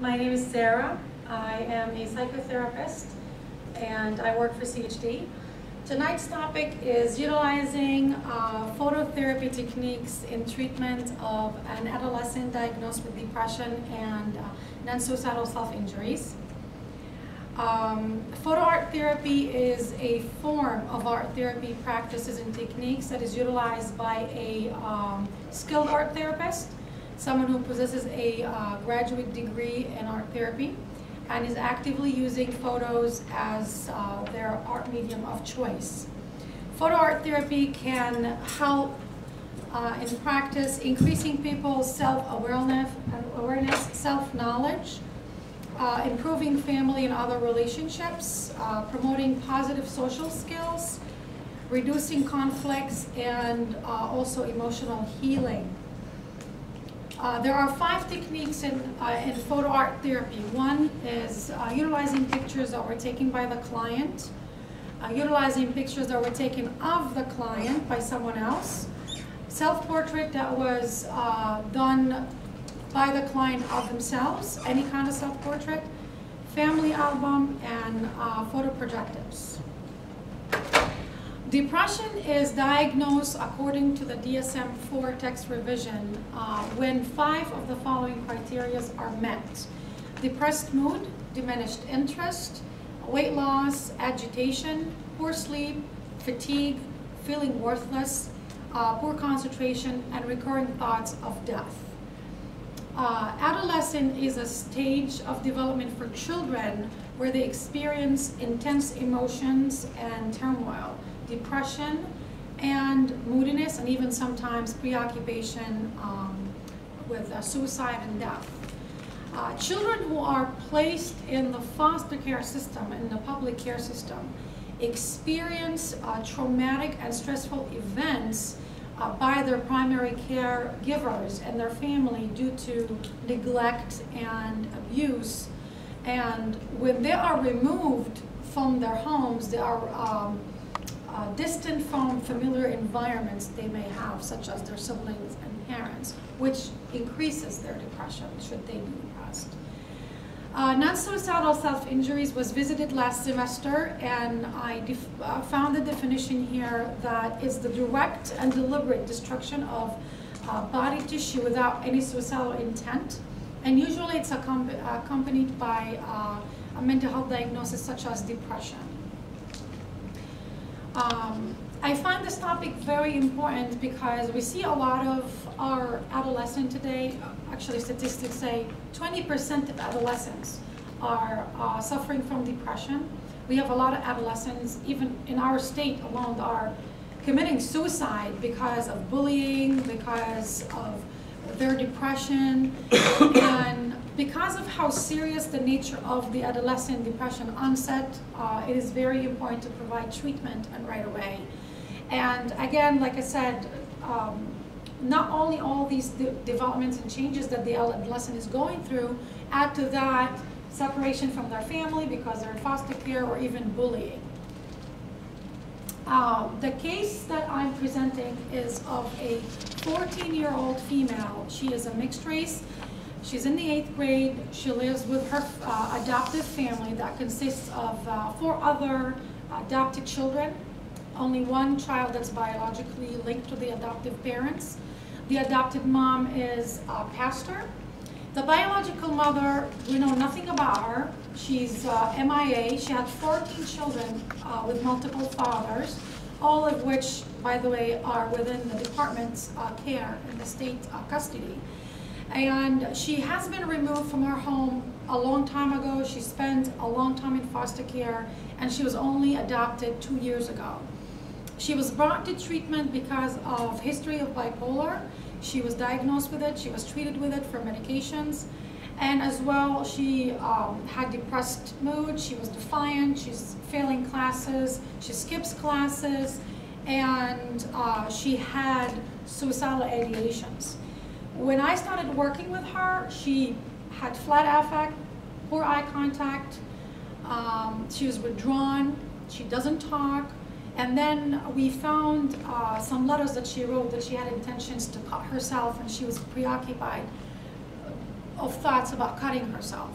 My name is Sarah. I am a psychotherapist and I work for CHD. Tonight's topic is utilizing phototherapy techniques in treatment of an adolescent diagnosed with depression and non-suicidal self-injuries. Photo art therapy is a form of art therapy practices and techniques that is utilized by a skilled art therapist, someone who possesses a graduate degree in art therapy and is actively using photos as their art medium of choice. Photo art therapy can help in practice increasing people's self-awareness, self-knowledge, improving family and other relationships, promoting positive social skills, reducing conflicts, and also emotional healing. There are 5 techniques in photo art therapy. One is utilizing pictures that were taken by the client, utilizing pictures that were taken of the client by someone else, self-portrait that was done by the client of themselves, any kind of self-portrait, family album, and photo projectives. Depression is diagnosed according to the DSM-4 text revision when 5 of the following criteria are met: depressed mood, diminished interest, weight loss, agitation, poor sleep, fatigue, feeling worthless, poor concentration, and recurring thoughts of death. Adolescence is a stage of development for children where they experience intense emotions and turmoil, depression and moodiness, and even sometimes preoccupation with suicide and death. Children who are placed in the foster care system, in the public care system, experience traumatic and stressful events by their primary caregivers and their family due to neglect and abuse. And when they are removed from their homes, they are distant from familiar environments they may have, such as their siblings and parents, which increases their depression should they be depressed. Non-suicidal self-injuries was visited last semester, and I found the definition here that is the direct and deliberate destruction of body tissue without any suicidal intent, and usually it's accompanied by a mental health diagnosis such as depression. I find this topic very important because we see a lot of our adolescents today. Actually, statistics say 20% of adolescents are suffering from depression. We have a lot of adolescents, even in our state alone, are committing suicide because of bullying, because of their depression, and because of how serious the nature of the adolescent depression onset, it is very important to provide treatment and right away. And again, like I said, not only all these developments and changes that the adolescent is going through, add to that separation from their family because they're in foster care or even bullying. The case that I'm presenting is of a 14-year-old female. She is a mixed race. She's in the 8th grade. She lives with her adoptive family that consists of 4 other adopted children. Only 1 child that's biologically linked to the adoptive parents. The adopted mom is a pastor. The biological mother, we know nothing about her. She's MIA. She had 14 children with multiple fathers, all of which, by the way, are within the department's care in the state custody. And she has been removed from her home a long time ago. She spent a long time in foster care, and she was only adopted 2 years ago. She was brought to treatment because of history of bipolar. She was diagnosed with it. She was treated with it for medications. And as well, she had depressed mood. She was defiant. She's failing classes. She skips classes. And she had suicidal ideations. When I started working with her, she had flat affect, poor eye contact. She was withdrawn. She doesn't talk. And then we found some letters that she wrote that she had intentions to cut herself, and she was preoccupied of thoughts about cutting herself.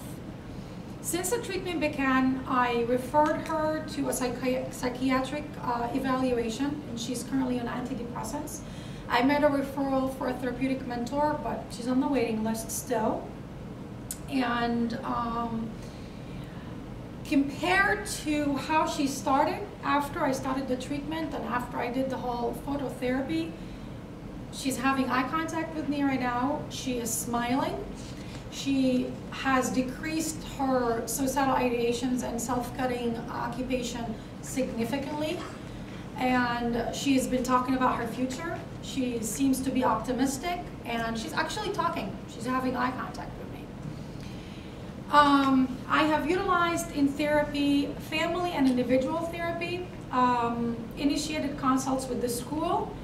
Since the treatment began, I referred her to a psychiatric evaluation, and she's currently on antidepressants. I made a referral for a therapeutic mentor, but she's on the waiting list still. And compared to how she started after I started the treatment and after I did the whole phototherapy, she's having eye contact with me right now. She is smiling. She has decreased her suicidal ideations and self-cutting occupation significantly. And she's been talking about her future. She seems to be optimistic, and she's actually talking. She's having eye contact with me. I have utilized in therapy family and individual therapy, initiated consults with the school,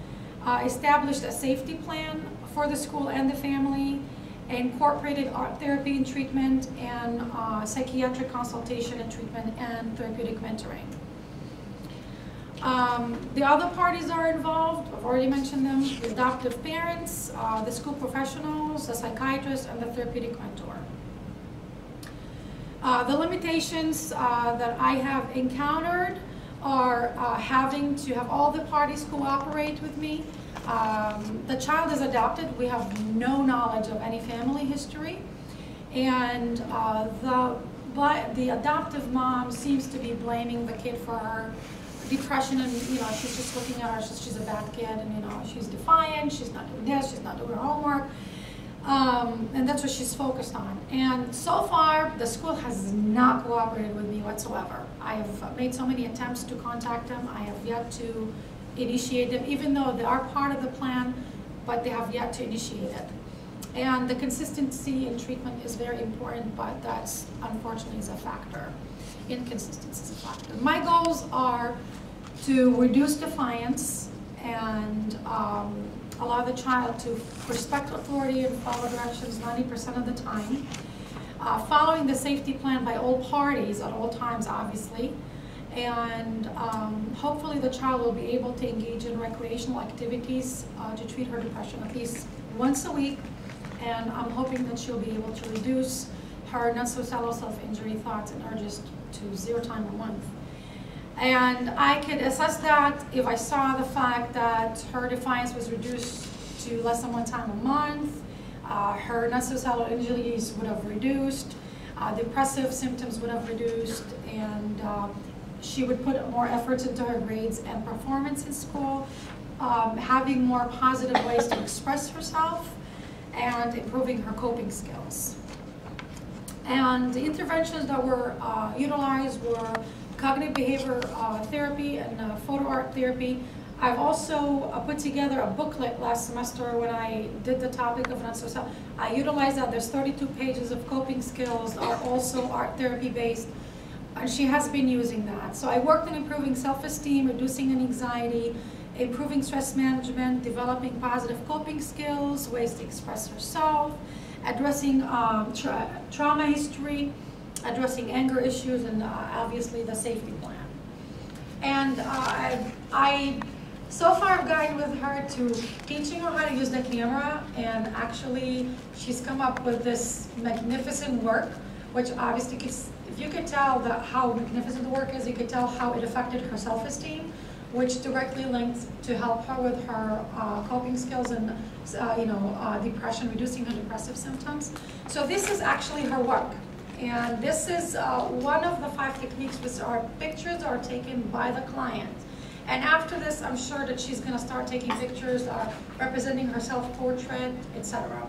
established a safety plan for the school and the family, incorporated art therapy and treatment, and psychiatric consultation and treatment, and therapeutic mentoring. The other parties are involved. I've already mentioned them: the adoptive parents, the school professionals, the psychiatrist, and the therapeutic mentor. The limitations that I have encountered are having to have all the parties cooperate with me. The child is adopted. We have no knowledge of any family history, and the adoptive mom seems to be blaming the kid for her depression, and she's just looking at her. She's a bad kid, and she's defiant. She's not doing this. She's not doing her homework. And that's what she's focused on. And so far, the school has not cooperated with me whatsoever. I have made so many attempts to contact them. I have yet to initiate them, even though they are part of the plan, but they have yet to initiate it. And the consistency in treatment is very important, but that's unfortunately is a factor. Inconsistency is a factor. My goals are to reduce defiance and allow the child to respect authority and follow directions 90% of the time. Following the safety plan by all parties at all times, obviously. And hopefully the child will be able to engage in recreational activities to treat her depression at least once a week. And I'm hoping that she'll be able to reduce her non-suicidal self-injury thoughts and urges to 0 time a month. And I could assess that if I saw the fact that her defiance was reduced to less than 1 time a month, her non-suicidal injuries would have reduced, depressive symptoms would have reduced, and she would put more efforts into her grades and performance in school, having more positive ways to express herself, and improving her coping skills. And the interventions that were utilized were cognitive behavior therapy and photo art therapy. I've also put together a booklet last semester when I did the topic of non-suicidal. I utilized that. There's 32 pages of coping skills, are also art therapy based, and she has been using that. So I worked on improving self-esteem, reducing anxiety, improving stress management, developing positive coping skills, ways to express herself, addressing trauma history, addressing anger issues, and obviously the safety plan. And so far I've gotten with her to teaching her how to use the camera, and actually she's come up with this magnificent work, which obviously, if you could tell how magnificent the work is, you could tell how it affected her self-esteem, which directly links to help her with her coping skills and depression, reducing her depressive symptoms. So this is actually her work. And this is one of the 5 techniques, which are pictures are taken by the client. And after this, I'm sure that she's going to start taking pictures representing her self-portrait, etc.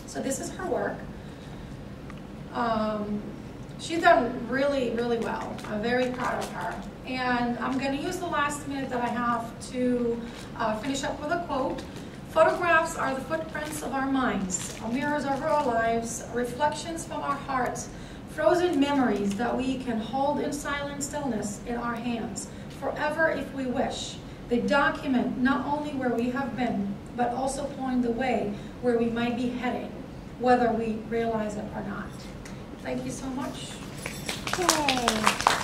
So this is her work. She's done really, really well. I'm very proud of her. And I'm going to use the last minute that I have to finish up with a quote. Photographs are the footprints of our minds, mirrors of our lives, reflections from our hearts, frozen memories that we can hold in silent stillness in our hands, forever if we wish. They document not only where we have been, but also point the way where we might be heading, whether we realize it or not. Thank you so much. Yay.